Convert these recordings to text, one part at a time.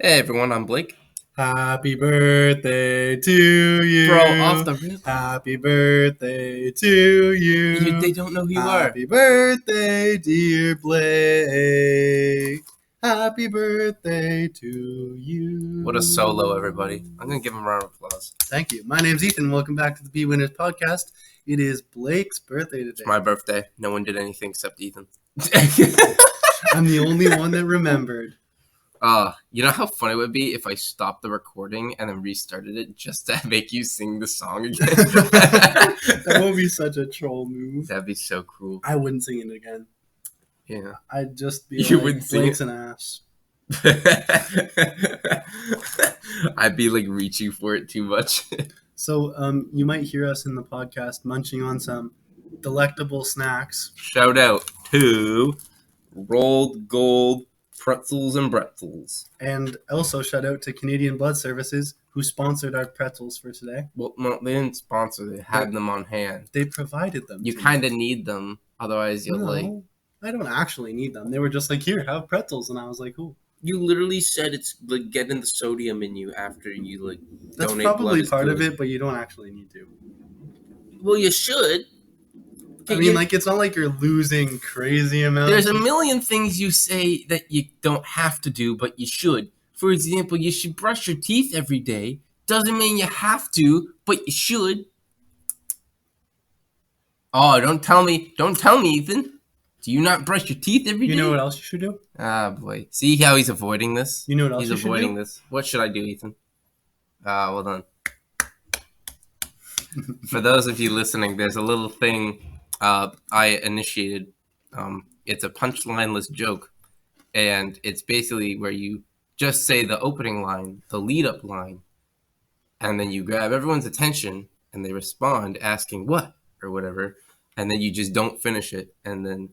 Hey everyone, I'm Blake. Happy birthday to you. Bro, off the rip. Happy birthday to you. They don't know who you Happy birthday, dear Blake. Happy birthday to you. What a solo, everybody. I'm going to give him a round of applause. Thank you. My name's Ethan. Welcome back to the BEWinners podcast. It is Blake's birthday today. It's my birthday. No one did anything except Ethan. I'm the only one that remembered. You know how funny it would be if I stopped the recording and then restarted it just to make you sing the song again? That would be such a troll move. That'd be so cruel. I wouldn't sing it again. Yeah. I'd just be You like, wouldn't sing Blake's it? an ass. I'd be like reaching for it too much. So you might hear us in the podcast munching on some delectable snacks. Shout out to Rolled Gold Pretzels and Bretzels. And also shout out to Canadian Blood Services, who sponsored our pretzels for today. Well, no, they didn't sponsor. They had them on hand. They provided them. You to kind of need them, otherwise you'll No, I don't actually need them. They were just like, here, have pretzels. And I was like, cool. You literally said it's like getting the sodium in you after you like. That's donate probably blood part is of good. it, but you don't actually need to. Well, you should. I mean, like, it's not like you're losing crazy amounts. There's a million things you say that you don't have to do, but you should. For example, you should brush your teeth every day. Doesn't mean you have to, but you should. Oh, don't tell me, Ethan. Do you not brush your teeth every day? You know what else you should do? Ah, boy. See how he's avoiding this? You know what else He's you should avoiding do? this. What should I do, Ethan? Well done. For those of you listening, there's a little thing I initiated. It's a punchline-less joke, and it's basically where you just say the opening line, the lead-up line, and then you grab everyone's attention, and they respond asking what or whatever, and then you just don't finish it, and then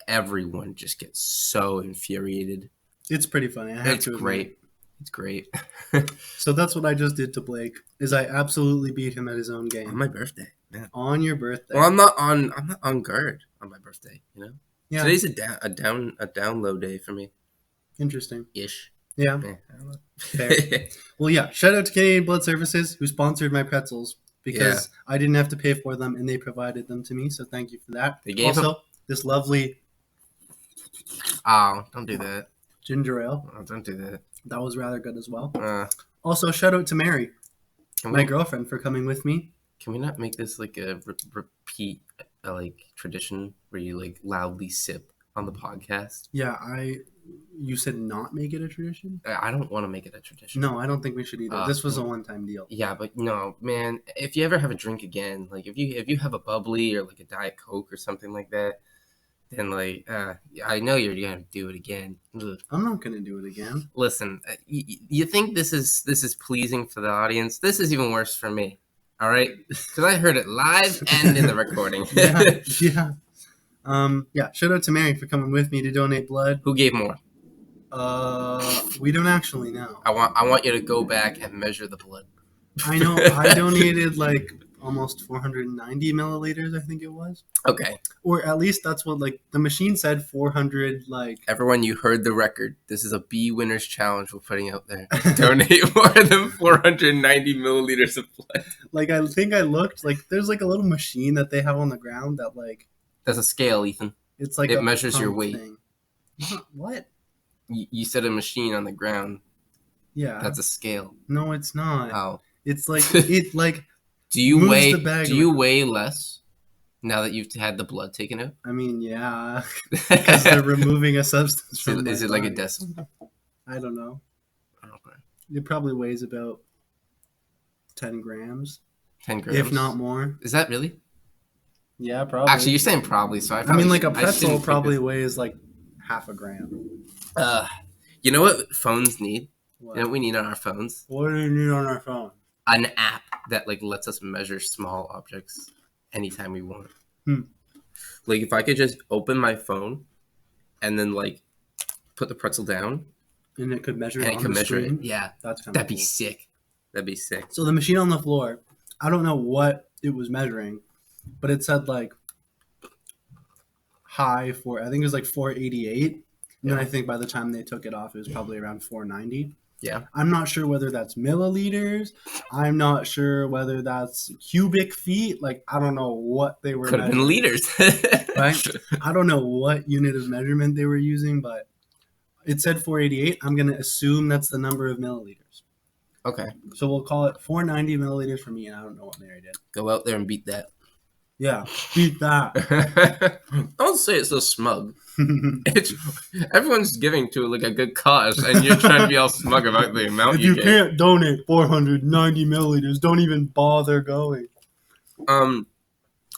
everyone just gets so infuriated. It's pretty funny. I have It's to admit. great. It's great. So that's what I just did to Blake. Is I absolutely beat him at his own game On my birthday. Yeah. on your birthday. Well, I'm not on guard on my birthday. You know. Yeah, Today's a down low day for me. interesting. Ish. Yeah, Yeah, I don't know. fair. Well, yeah. Shout out to Canadian Blood Services who sponsored my pretzels because I didn't have to pay for them and they provided them to me. So thank you for that. They gave also this lovely Oh, don't do that. ginger ale Oh, don't do that. that was rather good as well. Uh, Also, shout out to Mary, can my we girlfriend, for coming with me. can we not make this like a repeat like tradition where you like loudly sip on the podcast? Yeah, you said not make it a tradition? I don't want to make it a tradition. No, I don't think we should either. This was a one-time deal. Yeah, but no, man. If you ever have a drink again, like if you have a bubbly or like a Diet Coke or something like that, then like I know you're gonna do it again. Ugh. I'm not gonna do it again. Listen, you think this is pleasing for the audience? This is even worse for me. All right, because I heard it live and in the recording. Yeah. Yeah. Shout out to Mary for coming with me to donate blood. Who gave more? We don't actually know. I want you to go back and measure the blood. I know I donated like almost 490 milliliters, I think it was. Okay, Or at least that's what like the machine said 400 like everyone, you heard the record. This is a BEWinners challenge we're putting out there. Donate more than 490 milliliters of blood. like I think I looked like there's like a little machine that they have on the ground that like That's a scale, Ethan. it's like It a measures your pump weight. thing. What? You said a machine on the ground. Yeah. That's a scale. No, it's not. Oh. It's like it like Do you Moves weigh? the bag Do you around. weigh less now that you've had the blood taken out? I mean, yeah, because they're removing a substance from Is my it like a body. decimal? I don't know. Okay. It probably weighs about 10 grams, 10 grams. if not more. Is that really? Yeah, probably. Actually, you're saying probably. So I mean, like a I pretzel shouldn't probably think weighs like half a gram. this- you know what phones need? What? You know what we need on our phones? What do you need on our phone? An app that like lets us measure small objects anytime we want. Hmm. Like if I could just open my phone and then like put the pretzel down And it could measure it and it on can the measure screen. it. Yeah, That's kind of that'd be cool. sick. That'd be sick. So the machine on the floor, I don't know what it was measuring, but it said like high for, I think it was like 488. And then I think by the time they took it off, it was probably around 490. Yeah. I'm not sure whether that's milliliters. I'm not sure whether that's cubic feet. Like, I don't know what they were Could have been measuring. liters. Right? I don't know what unit of measurement they were using, but it said 488. I'm going to assume that's the number of milliliters. Okay. So we'll call it 490 milliliters for me, and I don't know what Mary did. Go out there and beat that. Yeah, beat that. Don't say it so smug. Everyone's giving to like a good cause, and you're trying to be all smug about the amount If you you get. can't donate 490 milliliters, don't even bother going.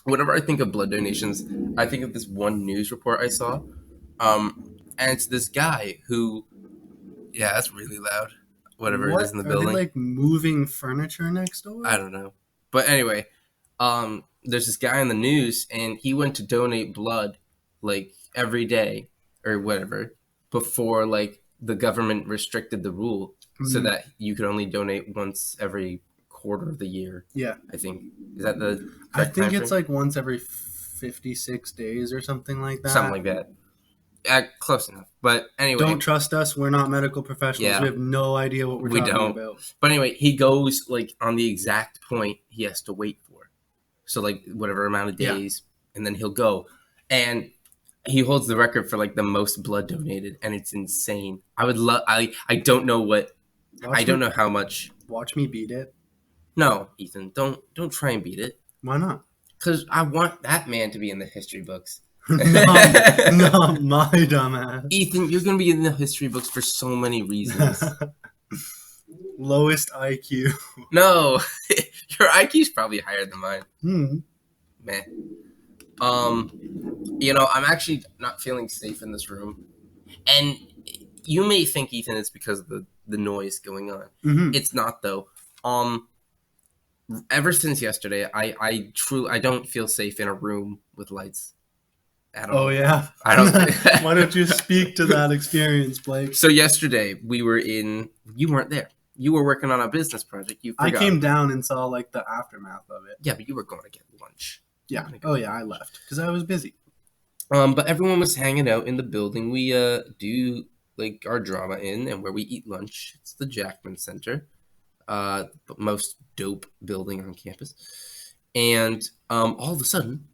Whenever I think of blood donations, I think of this one news report I saw. And it's this guy who, yeah, that's really loud. Whatever it is in the building. Are they like moving furniture next door? I don't know. But anyway, there's this guy in the news, and he went to donate blood like every day or whatever before like the government restricted the rule so that you could only donate once every quarter of the year. Yeah, I think is that the. I think it's like once every 56 days or something like that. Something like that. Close enough. But anyway. Don't trust us. We're not medical professionals. Yeah. We have no idea what we're talking about. But anyway, he goes like on the exact point he has to wait for. So like whatever amount of days, and then he'll go. And he holds the record for like the most blood donated, and it's insane. I would love I don't know what don't know how much. Watch me beat it. No, Ethan, don't try and beat it. Why not? Because I want that man to be in the history books. Not my dumbass. Ethan, you're going to be in the history books for so many reasons. Lowest IQ. No, your IQ's probably higher than mine. Meh. I'm actually not feeling safe in this room. And you may think, Ethan, it's because of the noise going on. It's not, though. Ever since yesterday, I don't feel safe in a room with lights at all. Oh, yeah? I don't. Why don't you speak to that experience, Blake? So yesterday, we were in... You weren't there. You were working on a business project. You forgot. I came down and saw, like, the aftermath of it. Yeah, but you were going to get lunch. Yeah. Oh, yeah, I left because I was busy. But everyone was hanging out in the building we do, like, our drama in and where we eat lunch. It's the Jackman Center. Most dope building on campus. And all of a sudden,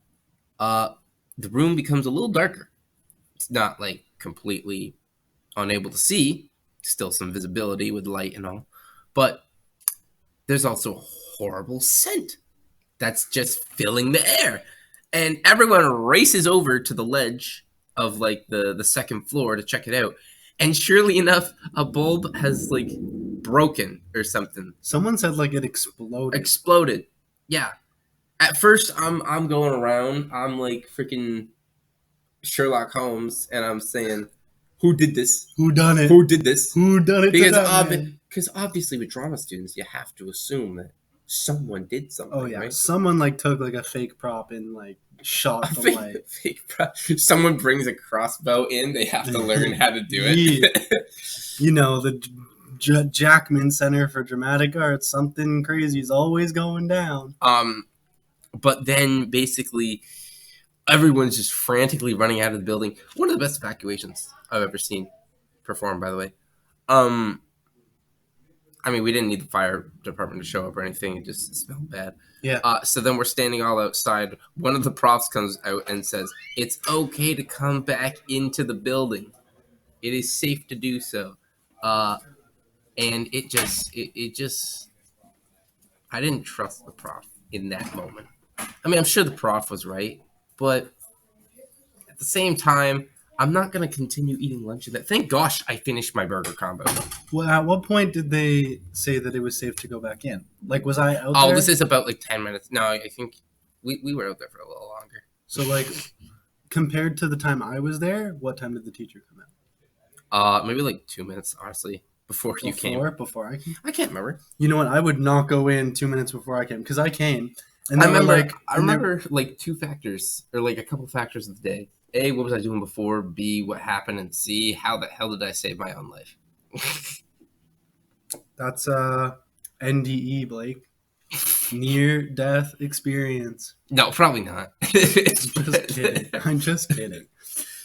the room becomes a little darker. It's not, like, completely unable to see. Still some visibility with light and all. But there's also a horrible scent that's just filling the air. And everyone races over to the ledge of, like, the second floor to check it out. And surely enough, a bulb has, like, broken or something. Someone said, like, it exploded. Exploded. Yeah. At first, I'm going around. I'm, like, freaking Sherlock Holmes. And I'm saying, who did this? Who done it? Who did this? Who done it? Because obviously with drama students, you have to assume that someone did something. Oh, yeah. Right? Someone, like, took, like, a fake prop and, like, shot the light. Fake prop. Someone brings a crossbow in. They have to learn how to do it. Yeah. You know, the Jackman Center for Dramatic Arts. Something crazy is always going down. But then basically everyone's just frantically running out of the building. One of the best evacuations I've ever seen performed, by the way. I mean, we didn't need the fire department to show up or anything. It just smelled bad. Yeah. So then we're standing all outside. One of the profs comes out and says, "It's okay to come back into the building. It is safe to do so." And it just, I didn't trust the prof in that moment. I mean, I'm sure the prof was right, but at the same time, I'm not going to continue eating lunch in that. Thank gosh I finished my burger combo. Well, at what point did they say that it was safe to go back in? Like, was I out there? Oh, this is about like 10 minutes. No, I think we were out there for a little longer. So, like, compared to the time I was there, what time did the teacher come out? Maybe like 2 minutes, honestly, before you came. Before I came? I can't remember. You know what? I would not go in 2 minutes before I came, because I came. And I remember like two factors, or like a couple factors of the day. A, what was I doing before? B, what happened? And C, how the hell did I save my own life? That's NDE, Blake. Near-death experience. No, probably not. Just kidding. I'm just kidding.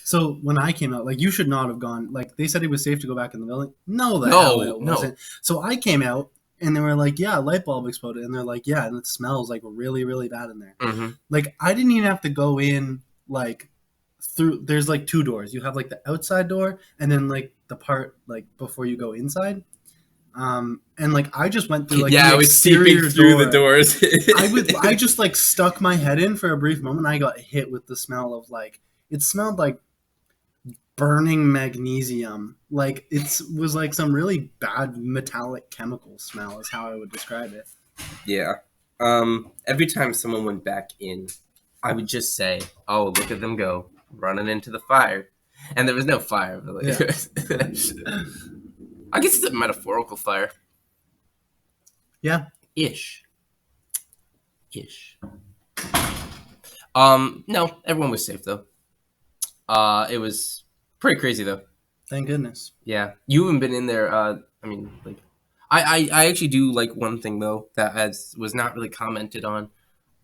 So when I came out, like you should not have gone. Like they said it was safe to go back in the building. No, the hell No, it no. wasn't. So I came out and they were like, "Yeah, a light bulb exploded," and they're like, "Yeah, and it smells like really, really bad in there." Mm-hmm. Like I didn't even have to go in like through. There's like two doors. You have like the outside door and then like the part like before you go inside. And like I just went through like Yeah, the I was seeping exterior through door. the doors. I just like stuck my head in for a brief moment. And I got hit with the smell of like it smelled like burning magnesium. Like it was like some really bad metallic chemical smell is how I would describe it. Yeah. Every time someone went back in, I would just say, "Oh, look at them go, running into the fire," and there was no fire. But like, Yeah. I guess it's a metaphorical fire. Yeah. Ish. No, everyone was safe though. It was pretty crazy though. Thank goodness. Yeah, you haven't been in there. I mean, like, I actually do like one thing though that was not really commented on.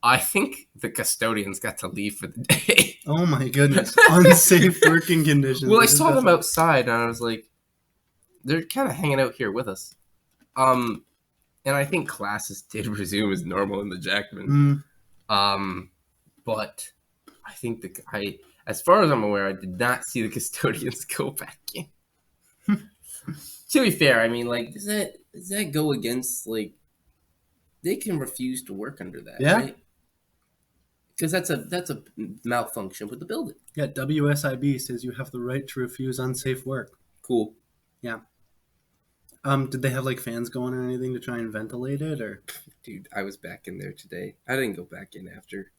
I think the custodians got to leave for the day. Oh my goodness. Unsafe working conditions. Well, I saw them outside and I was like, they're kind of hanging out here with us. And I think classes did resume as normal in the Jackman. But I think as far as I'm aware, I did not see the custodians go back in. To be fair, I mean, like, does that go against, like, they can refuse to work under that, Yeah. right? Because that's a malfunction with the building. Yeah, WSIB says you have the right to refuse unsafe work. Cool. Yeah. Did they have like fans going or anything to try and ventilate it, or? Dude, I was back in there today. I didn't go back in after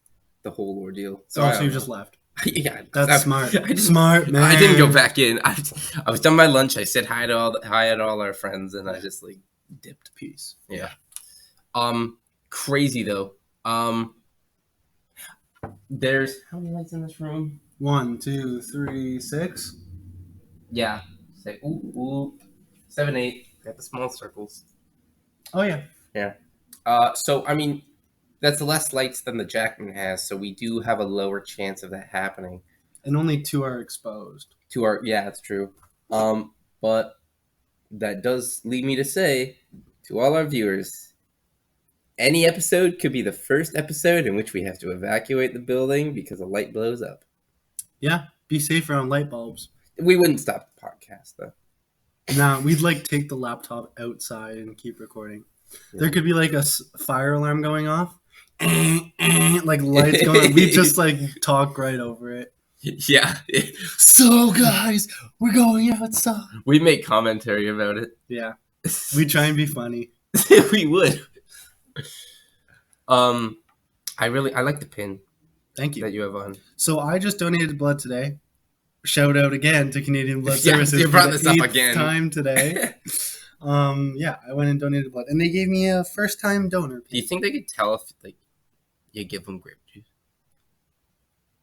the whole ordeal. So you just left. Yeah, that's smart. Smart man. I didn't go back in. I was done my lunch. I said hi to all our friends, and I just like dipped. Peace. Yeah. Crazy though. There's how many lights in this room? 1, 2, 3, 6. Yeah. Say ooh. 7, 8. Got the small circles. Oh yeah. Yeah. So I mean, that's less lights than the Jackman has, so we do have a lower chance of that happening. And only 2 are exposed. Yeah, that's true. But that does lead me to say to all our viewers, any episode could be the first episode in which we have to evacuate the building because a light blows up. Yeah, be safe around light bulbs. We wouldn't stop the podcast though. Nah, we'd like take the laptop outside and keep recording. Yeah. There could be like a fire alarm going off, like lights going. We just like talk right over it. Yeah. So guys, we're going outside. We make commentary about it. Yeah, we try and be funny. We would. I like the pin. Thank you that you have on. So I just donated blood today. Shout out again to Canadian Blood Services. You brought this up again. Time today. Yeah, I went and donated blood, and they gave me a first-time donor. Do you think they could tell if like you give them grape juice?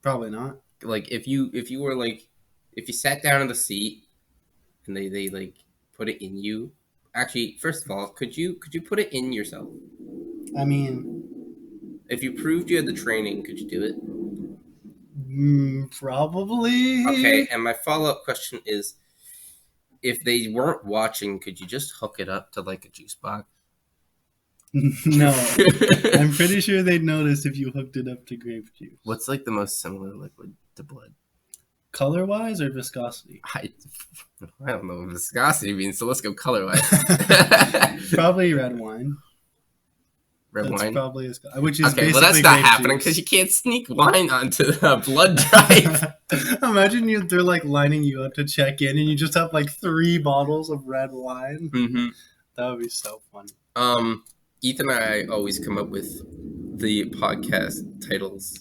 Probably not. Like if you were like if you sat down in the seat and they like put it in you. Actually, first of all, could you put it in yourself? I mean, if you proved you had the training, could you do it? Probably. Okay, and my follow-up question is, if they weren't watching, could you just hook it up to like a juice box? No. I'm pretty sure they'd notice if you hooked it up to grape juice. What's like the most similar liquid to blood? Color-wise or viscosity? I don't know what viscosity means, so let's go color-wise. Probably red wine. Red wine? Probably which is okay, well that's not happening because you can't sneak wine onto the blood drive. Imagine they're like lining you up to check in and you just have like 3 bottles of red wine. Mm-hmm. That would be so funny. Ethan and I always come up with the podcast titles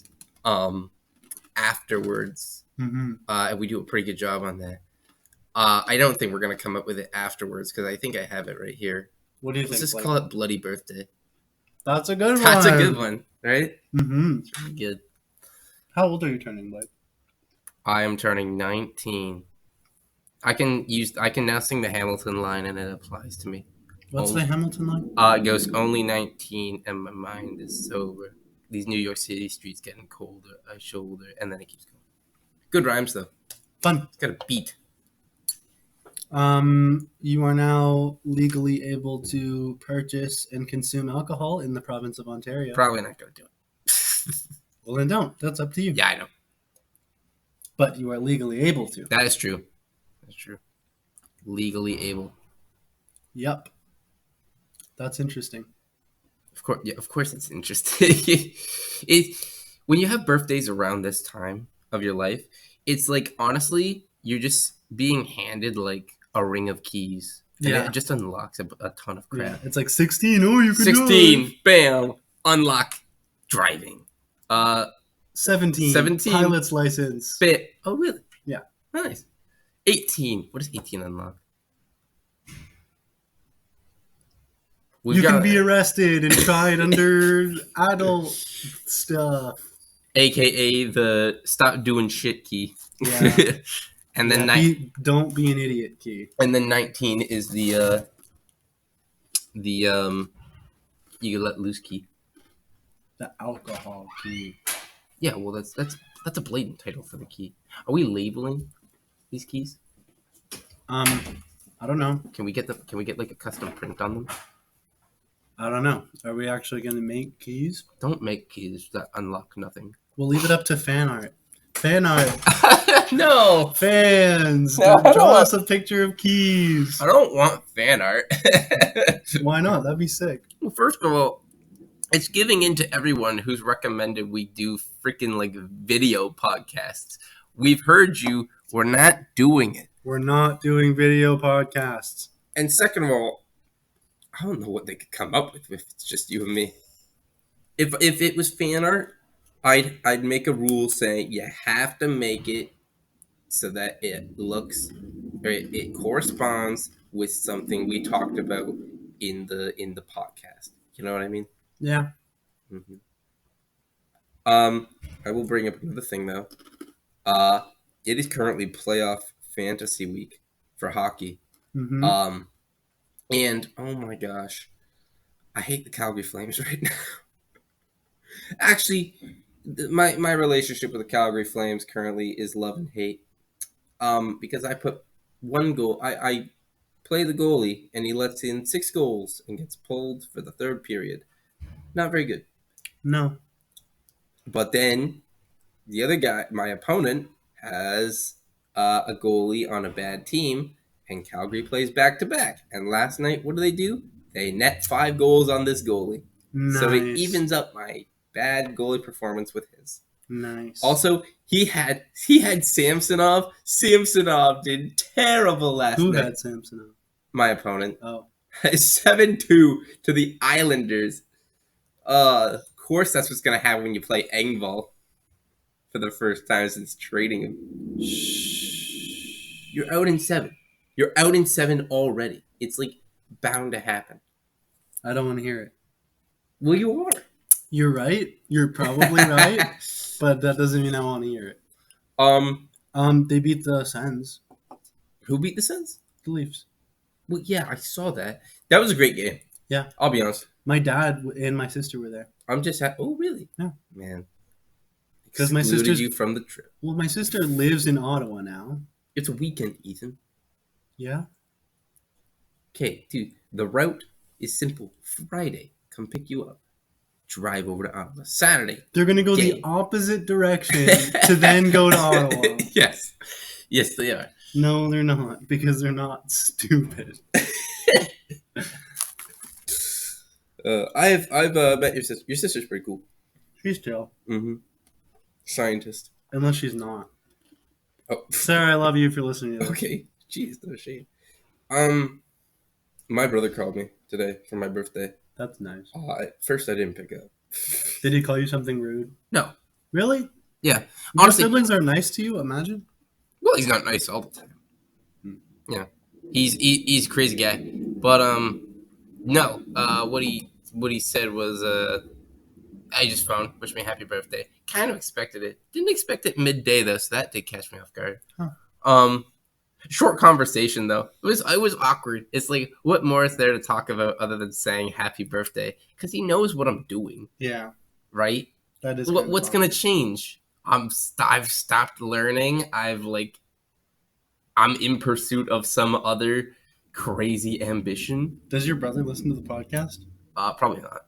afterwards. Mm-hmm. And we do a pretty good job on that. I don't think we're going to come up with it afterwards because I think I have it right here. What do you think? Let's just call it Bloody Birthday. That's a good one. That's a good one, right? Mm-hmm. It's really good. How old are you turning, Blake? I am turning 19. I can now sing the Hamilton line and it applies to me. What's the Hamilton line? It goes, only 19 and my mind is sober. These New York City streets getting colder, I shoulder, and then it keeps going. Good rhymes though. Fun. It's got a beat. You are now legally able to purchase and consume alcohol in the province of Ontario. Probably not gonna do it. Well, then don't. That's up to you. Yeah, I know. But you are legally able to. That is true. That's true. Legally able. Yep. That's interesting. Of course, it's interesting. When you have birthdays around this time of your life, it's like honestly, you're just being handed like a ring of keys, and Yeah. it just unlocks a ton of crap. Yeah. It's like 16. Oh, you can 16, drive. bam, unlock driving. 17. Pilot's license. Bit. Oh, really? Yeah. Nice. 18. What does 18 unlock? You can be arrested and tried under adult stuff. AKA the stop doing shit key. Yeah. And then don't be an idiot key. And then 19 is the you let loose key. The alcohol key. Yeah, well that's a blatant title for the key. Are we labeling these keys? I don't know. Can we get like a custom print on them? I don't know. Are we actually going to make keys? Don't make keys that unlock nothing. We'll leave it up to fan art. Fan art. No. Fans. No, draw us a picture of keys. I don't want fan art. Why not? That'd be sick. Well, first of all, it's giving in to everyone who's recommended we do freaking like video podcasts. We've heard you. We're not doing it. We're not doing video podcasts. And second of all, I don't know what they could come up with if it's just you and me. If it was fan art, I'd make a rule saying you have to make it so that it looks or it corresponds with something we talked about in the podcast. You know what I mean? Yeah. Mm-hmm. I will bring up another thing though. It is currently playoff fantasy week for hockey. Mm-hmm. And oh my gosh, I hate the Calgary Flames right now. Actually, my relationship with the Calgary Flames currently is love and hate. Because I put one goal. I play the goalie, and he lets in 6 goals and gets pulled for the third period. Not very good. No. But then the other guy, my opponent, has a goalie on a bad team, and Calgary plays back to back. And last night, what do? They net 5 goals on this goalie. Nice. So it evens up my bad goalie performance with his. Nice. Also, he had Samsonov. Samsonov did terrible last night. Who had Samsonov? My opponent. Oh. 7-2 to the Islanders. Of course, that's what's going to happen when you play Engvall for the first time since trading him. Shh. You're out in 7. You're out in 7 already. It's like bound to happen. I don't want to hear it. Well, you are. You're right. You're probably right. But that doesn't mean I want to hear it. They beat the Sens. Who beat the Sens? The Leafs. Well, yeah, I saw that. That was a great game. Yeah. I'll be honest. My dad and my sister were there. I'm just oh, really? Yeah. Man. Because my sister's you from the trip. Well, my sister lives in Ottawa now. It's a weekend, Ethan. Yeah. Okay, dude. The route is simple. Friday, come pick you up. Drive over to Ottawa. Saturday. They're going to go the opposite direction to then go to Ottawa. Yes. Yes, they are. No, they're not, because they're not stupid. I've met your sister. Your sister's pretty cool. She's chill. Mm-hmm. Scientist. Unless she's not. Oh. Sarah, I love you if you're listening to this. Okay. Jeez, no shade. My brother called me today for my birthday. That's nice. At first, I didn't pick up. Did he call you something rude? No. Really? Yeah. Honestly, your siblings are nice to you, imagine? Well, he's not nice all the time. Yeah. He's a crazy guy. But, no. What he said was, I just phoned, wished me a happy birthday. Kind of expected it. Didn't expect it midday, though, so that did catch me off guard. Huh. Short conversation though. It was awkward. It's like, what more is there to talk about other than saying happy birthday? Because he knows what I'm doing. Yeah. Right? That is what's gonna change? I've stopped learning. I've like I'm in pursuit of some other crazy ambition. Does your brother listen to the podcast? Probably not.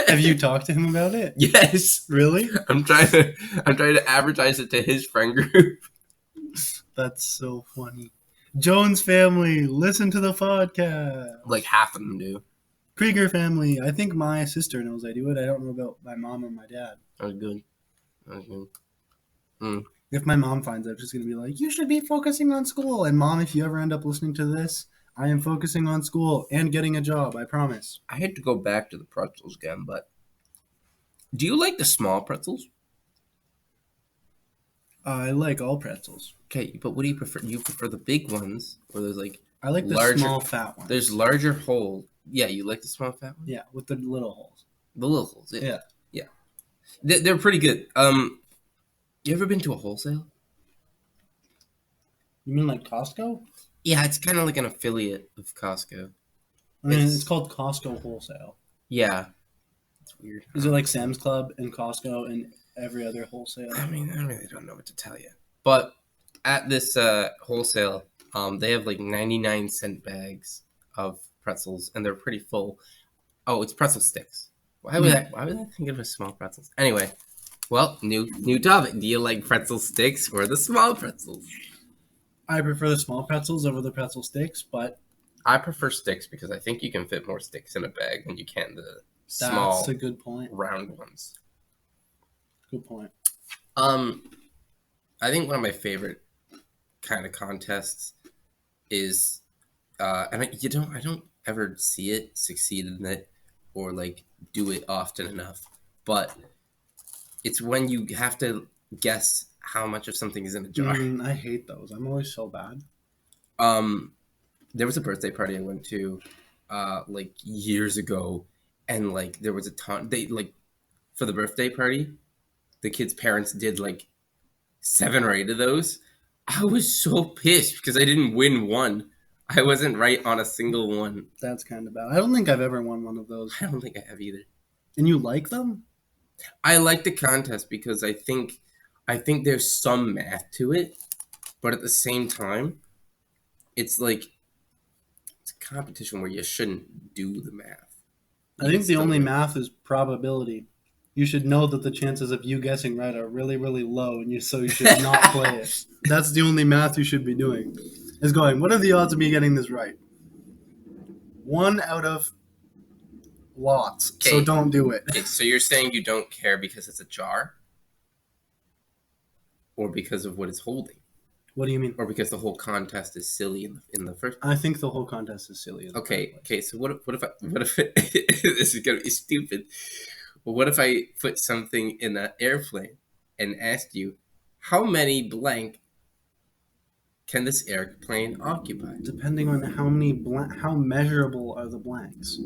Have you talked to him about it? Yes. Really? I'm trying to advertise it to his friend group. That's so funny. Jones family, listen to the podcast. Like half of them do. Krieger family, I think my sister knows I do it. I don't know about my mom or my dad. That's good. That's good. If my mom finds out, she's going to be like, you should be focusing on school. And mom, if you ever end up listening to this, I am focusing on school and getting a job, I promise. I hate to go back to the pretzels again, but do you like the small pretzels? I like all pretzels. Okay, but what do you prefer? You prefer the big ones, or there's like I like the larger, small fat ones. There's larger holes. Yeah, you like the small fat ones? Yeah, with the little holes. The little holes. Yeah. They're pretty good. You ever been to a wholesale? You mean like Costco? Yeah, it's kind of like an affiliate of Costco. I mean, it's called Costco Wholesale. Yeah. It's weird. Is it like Sam's Club and Costco and every other wholesale? I mean, I really don't know what to tell you. But at this wholesale, they have like 99-cent bags of pretzels, and they're pretty full. Oh, it's pretzel sticks. Why would I think of a small pretzels? Anyway, well, new topic. Do you like pretzel sticks or the small pretzels? I prefer the small pretzels over the pretzel sticks, but I prefer sticks because I think you can fit more sticks in a bag than you can the small, that's a good point. round ones. Good point. I think one of my favorite kind of contests is, and I don't ever see it, succeed in it, or like do it often enough, but it's when you have to guess how much of something is in a jar. I hate those. I'm always so bad. There was a birthday party I went to, like years ago, and like there was a ton. They like for the birthday party, the kids' parents did like 7 or 8 of those. I was so pissed because I didn't win one. I wasn't right on a single one. That's kind of bad. I don't think I've ever won one of those. I don't think I have either. And you like them? I like the contest because I think there's some math to it, but at the same time, it's like it's a competition where you shouldn't do the math. I think the only math is probability. You should know that the chances of you guessing right are really, really low, and so you should not play it. That's the only math you should be doing. Is going, what are the odds of me getting this right? 1 out of lots. Okay. So don't do it. Okay, so you're saying you don't care because it's a jar? Or because of what it's holding? What do you mean? Or because the whole contest is silly in the first place? I think the whole contest is silly. Okay, so what if this is going to be stupid. Well, what if I put something in an airplane and asked you, how many blank can this airplane occupy? Depending on how measurable are the blanks.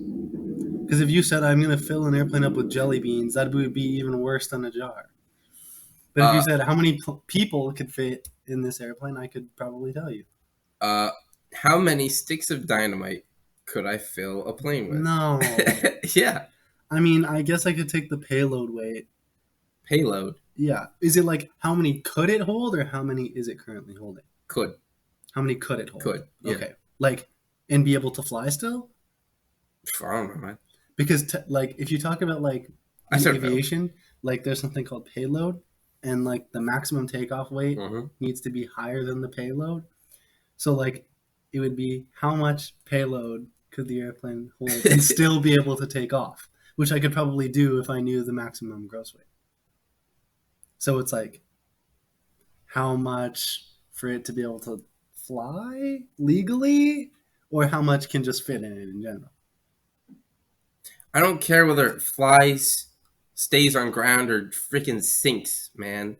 Because if you said, I'm going to fill an airplane up with jelly beans, that would be even worse than a jar. But if you said, how many people could fit in this airplane, I could probably tell you. How many sticks of dynamite could I fill a plane with? No. Yeah. I mean, I guess I could take the payload weight. Payload? Yeah. Is it like how many could it hold or how many is it currently holding? Could. How many could it hold? Could. Yeah. Okay. Like, and be able to fly still? I don't know, man. Because, like, if you talk about, like, in aviation, like, there's something called payload, and, like, the maximum takeoff weight needs to be higher than the payload. So, like, it would be how much payload could the airplane hold and still be able to take off, which I could probably do if I knew the maximum gross weight. So it's like, how much for it to be able to fly legally, or how much can just fit in it in general? I don't care whether it flies, stays on ground, or freaking sinks, man.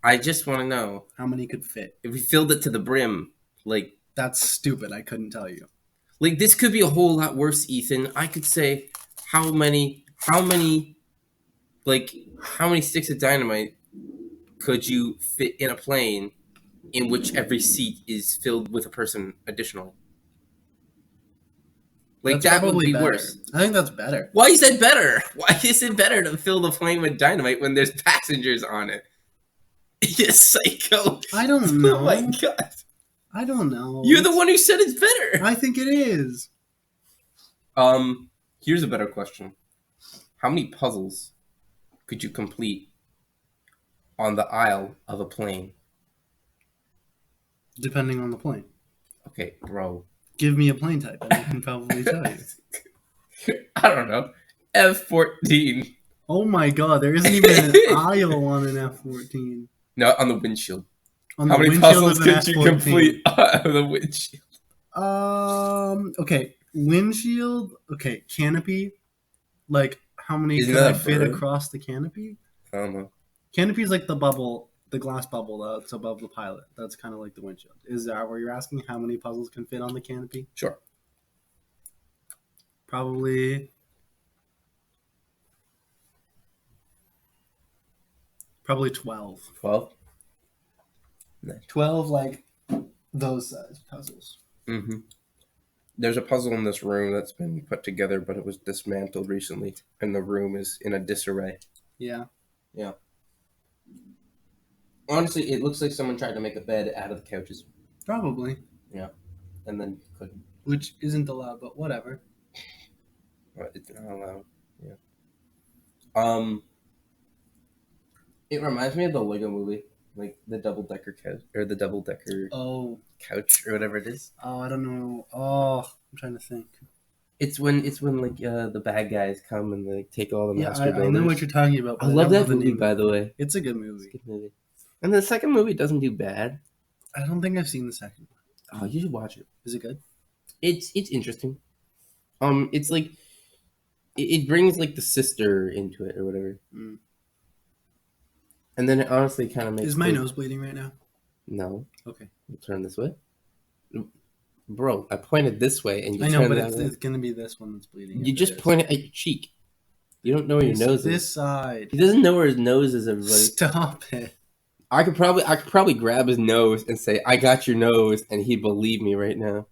I just want to know how many could fit. If we filled it to the brim, like... That's stupid. I couldn't tell you. Like, this could be a whole lot worse, Ethan. I could say how many sticks of dynamite could you fit in a plane in which every seat is filled with a person additionally? Like, that's that would be better. Worse. I think that's better. Why is that better? Why is it better to fill the plane with dynamite when there's passengers on it? You psycho. I don't know. Oh my god. I don't know. You're the one who said it's better. I think it is. Here's a better question. How many puzzles could you complete on the aisle of a plane? Depending on the plane. Okay, bro. Give me a plane type, and I can probably tell you. I don't know. F-14. Oh my god, there isn't even an aisle on an F-14. No, on the windshield. On How the many windshield puzzles of an could you F-14. complete on the windshield? Okay, windshield. Okay, canopy. Like, how many Isn't could that I a fit bird? across the canopy? I don't know. Canopy is like the bubble, the glass bubble that's above the pilot. That's kind of like the windshield. Is that what you're asking? How many puzzles can fit on the canopy? Sure. Probably 12. 12? 12, like, those size puzzles. Mm-hmm. There's a puzzle in this room that's been put together, but it was dismantled recently, and the room is in a disarray. Yeah. Yeah. Honestly, it looks like someone tried to make a bed out of the couches. Probably. Yeah. And then couldn't. Which isn't allowed, but whatever. But it's not allowed. Yeah. It reminds me of the Lego movie, like the double decker couch or the double decker couch or whatever it is. Oh, I don't know. Oh, I'm trying to think. It's when like the bad guys come and they take all the master builders. I know what you're talking about. I love that movie, by the way. It's a good movie. It's a good movie. And the second movie doesn't do bad. I don't think I've seen the second one. Oh, you should watch it. Is it good? It's interesting. It's like it brings like the sister into it or whatever. Mm. And then it honestly kind of makes. Is my nose bleeding right now? No. Okay. We'll turn this way. Bro, I pointed this way, and you I know, turned but it's going to be this one that's bleeding. You just point it at your cheek. You don't know where your nose is. This side. He doesn't know where his nose is, everybody. Stop it. I could probably grab his nose and say, "I got your nose," and he'd believe me right now.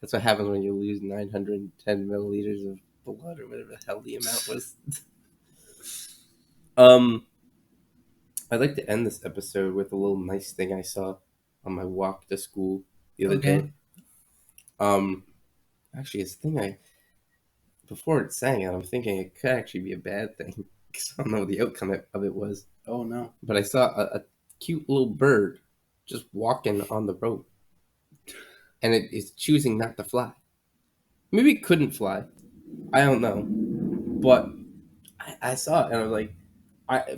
That's what happens when you lose 910 milliliters of blood or whatever the hell the amount was. I'd like to end this episode with a little nice thing I saw on my walk to school the other day. Actually, it's a thing before it's saying it, I'm thinking it could actually be a bad thing because I don't know what the outcome of it was. Oh no! But I saw a cute little bird just walking on the road, and it is choosing not to fly. Maybe it couldn't fly. I don't know, but I saw it and I was like,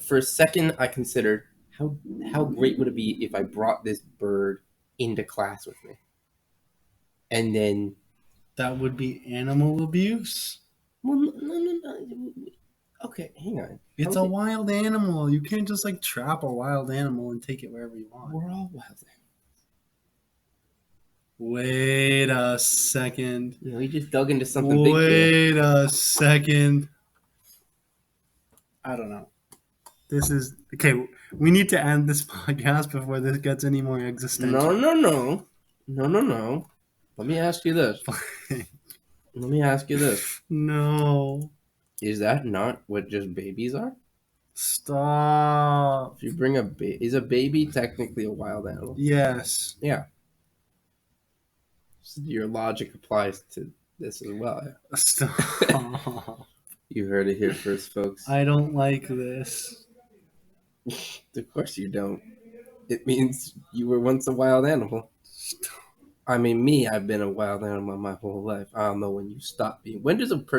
for a second I considered how great would it be if I brought this bird into class with me, and then that would be animal abuse. Well, no. Okay, hang on. It's a wild animal. You can't just like trap a wild animal and take it wherever you want. We're all wild animals. Wait a second. You just dug into something big. Wait a second. I don't know. This is okay. We need to end this podcast before this gets any more existential. No. Let me ask you this. No. Is that not what just babies are? Stop. If you bring is a baby technically a wild animal? Yes. Yeah. So your logic applies to this as well. Stop. You heard it here first, folks. I don't like this. Of course you don't. It means you were once a wild animal. I mean, I've been a wild animal my whole life. I don't know when you stop being. When does a person